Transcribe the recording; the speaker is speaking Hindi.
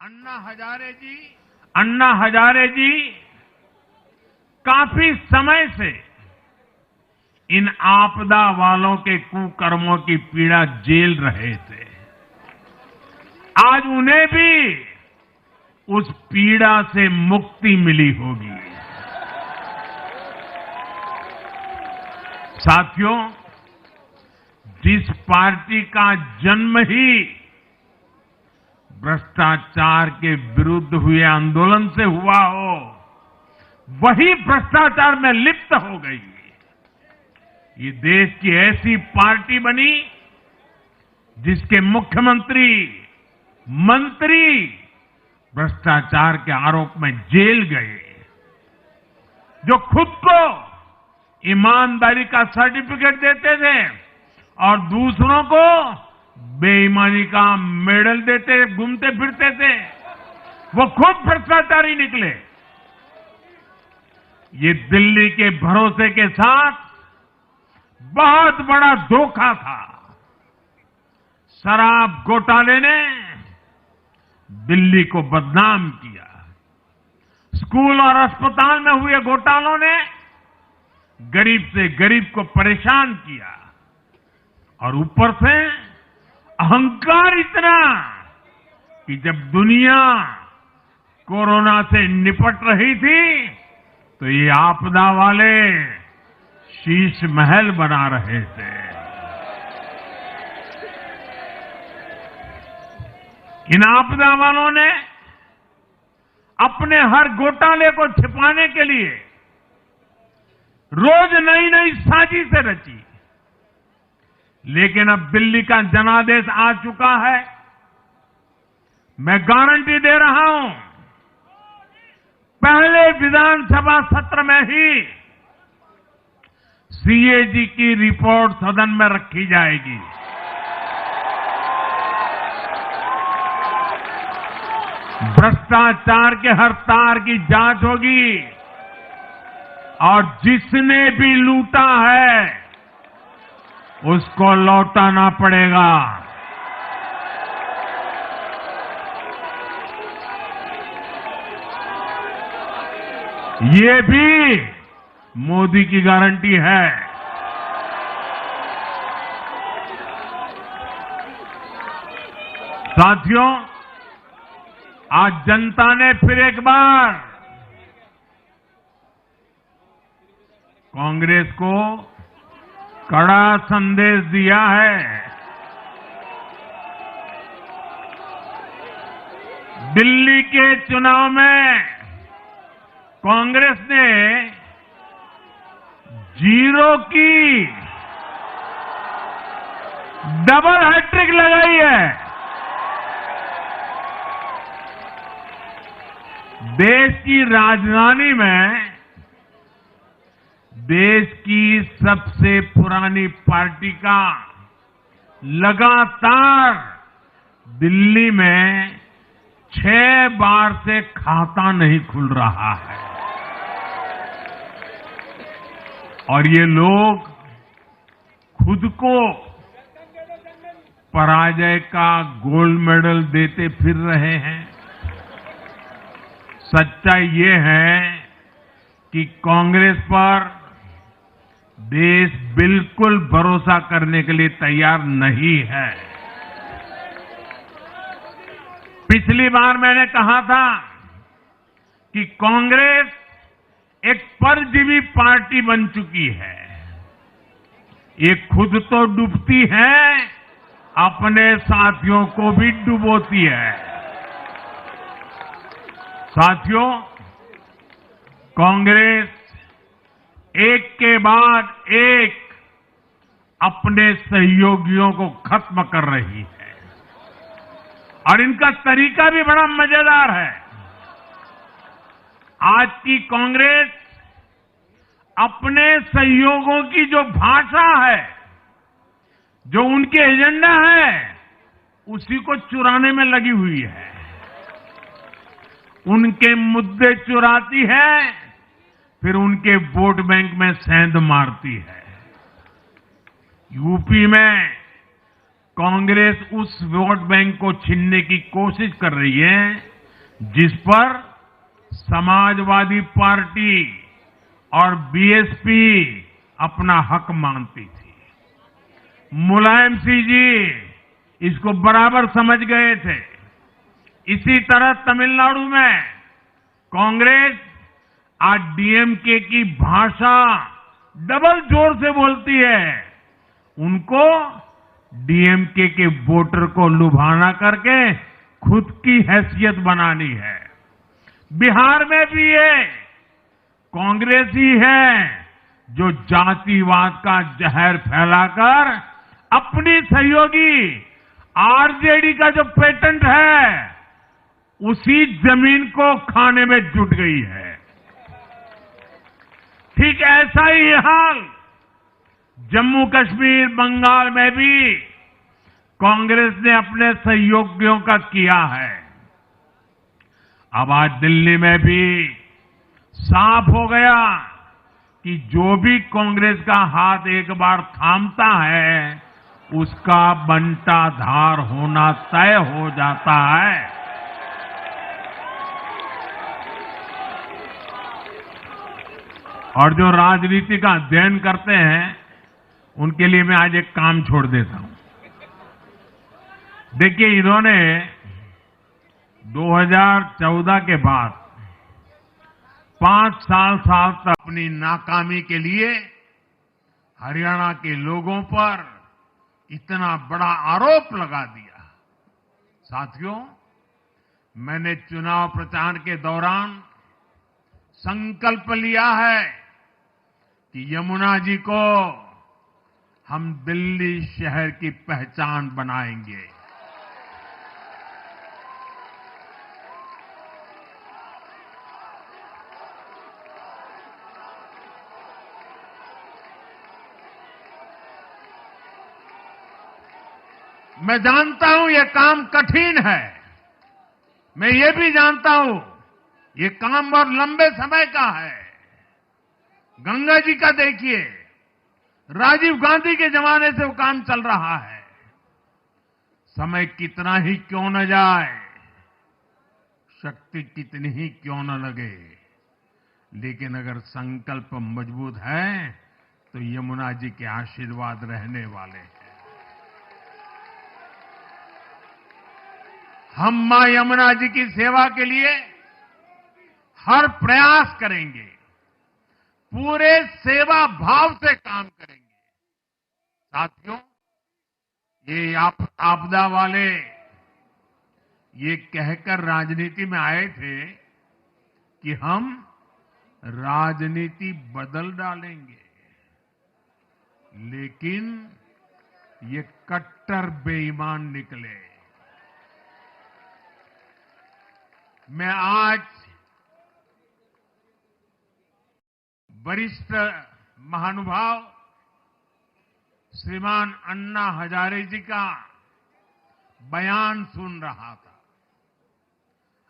अन्ना हजारे जी काफी समय से इन आपदा वालों के कुकर्मों की पीड़ा झेल रहे थे। आज उन्हें भी उस पीड़ा से मुक्ति मिली होगी। साथियों, जिस पार्टी का जन्म ही भ्रष्टाचार के विरुद्ध हुए आंदोलन से हुआ हो, वही भ्रष्टाचार में लिप्त हो गई। ये देश की ऐसी पार्टी बनी जिसके मुख्यमंत्री, मंत्री भ्रष्टाचार के आरोप में जेल गए, जो खुद को ईमानदारी का सर्टिफिकेट देते थे और दूसरों को बेईमानी का मेडल देते घूमते फिरते थे, वो खुद भ्रष्टाचारी निकले। ये दिल्ली के भरोसे के साथ बहुत बड़ा धोखा था। शराब घोटाले ने दिल्ली को बदनाम किया। स्कूल और अस्पताल में हुए घोटालों ने गरीब से गरीब को परेशान किया और ऊपर से अहंकार इतना कि जब दुनिया कोरोना से निपट रही थी तो ये आपदा वाले शीश महल बना रहे थे। इन आपदा वालों ने अपने हर घोटाले को छिपाने के लिए रोज नई नई साजिशें रची। लेकिन अब दिल्ली का जनादेश आ चुका है। मैं गारंटी दे रहा हूं, पहले विधानसभा सत्र में ही सीएजी की रिपोर्ट सदन में रखी जाएगी। भ्रष्टाचार के हर तार की जांच होगी और जिसने भी लूटा है उसको लौटाना पड़ेगा। ये भी मोदी की गारंटी है। साथियों, आज जनता ने फिर एक बार कांग्रेस को कड़ा संदेश दिया है। दिल्ली के चुनाव में कांग्रेस ने जीरो की डबल हैट्रिक लगाई है। देश की राजधानी में देश की सबसे पुरानी पार्टी का लगातार दिल्ली में 6 बार से खाता नहीं खुल रहा है और ये लोग खुद को पराजय का गोल्ड मेडल देते फिर रहे हैं। सच्चाई ये है कि कांग्रेस पर देश बिल्कुल भरोसा करने के लिए तैयार नहीं है। पिछली बार मैंने कहा था कि कांग्रेस एक परजीवी पार्टी बन चुकी है। ये खुद तो डूबती है, अपने साथियों को भी डुबोती है। साथियों, कांग्रेस एक के बाद एक अपने सहयोगियों को खत्म कर रही है और इनका तरीका भी बड़ा मजेदार है। आज की कांग्रेस अपने सहयोगों की जो भाषा है, जो उनके एजेंडा है, उसी को चुराने में लगी हुई है। उनके मुद्दे चुराती है, फिर उनके वोट बैंक में सेंध मारती है। यूपी में कांग्रेस उस वोट बैंक को छीनने की कोशिश कर रही है जिस पर समाजवादी पार्टी और बीएसपी अपना हक मानती थी। मुलायम सिंह जी इसको बराबर समझ गए थे। इसी तरह तमिलनाडु में कांग्रेस आज डीएमके की भाषा डबल जोर से बोलती है। उनको डीएमके के वोटर को लुभाना करके खुद की हैसियत बनानी है। बिहार में भी ये कांग्रेस ही है जो जातिवाद का जहर फैलाकर अपनी सहयोगी आरजेडी का जो पेटेंट है उसी जमीन को खाने में जुट गई है। ठीक ऐसा ही हाल जम्मू कश्मीर, बंगाल में भी कांग्रेस ने अपने सहयोगियों का किया है। अब आज दिल्ली में भी साफ हो गया कि जो भी कांग्रेस का हाथ एक बार थामता है उसका बंटाधार होना तय हो जाता है। और जो राजनीति का अध्ययन करते हैं उनके लिए मैं आज एक काम छोड़ देता हूं। देखिए, इन्होंने 2014 के बाद 5 साल तक अपनी नाकामी के लिए हरियाणा के लोगों पर इतना बड़ा आरोप लगा दिया। साथियों, मैंने चुनाव प्रचार के दौरान संकल्प लिया है कि यमुना जी को हम दिल्ली शहर की पहचान बनाएंगे। मैं जानता हूं यह काम कठिन है। मैं ये भी जानता हूं ये काम बहुत लंबे समय का है। गंगा जी का देखिए, राजीव गांधी के जमाने से वो काम चल रहा है। समय कितना ही क्यों न जाए, शक्ति कितनी ही क्यों न लगे, लेकिन अगर संकल्प मजबूत है तो यमुना जी के आशीर्वाद रहने वाले हैं। हम मां यमुना जी की सेवा के लिए हर प्रयास करेंगे, पूरे सेवा भाव से काम करेंगे। साथियों, ये आपदा वाले ये कहकर राजनीति में आए थे कि हम राजनीति बदल डालेंगे, लेकिन ये कट्टर बेईमान निकले। मैं आज वरिष्ठ महानुभाव श्रीमान अन्ना हजारे जी का बयान सुन रहा था।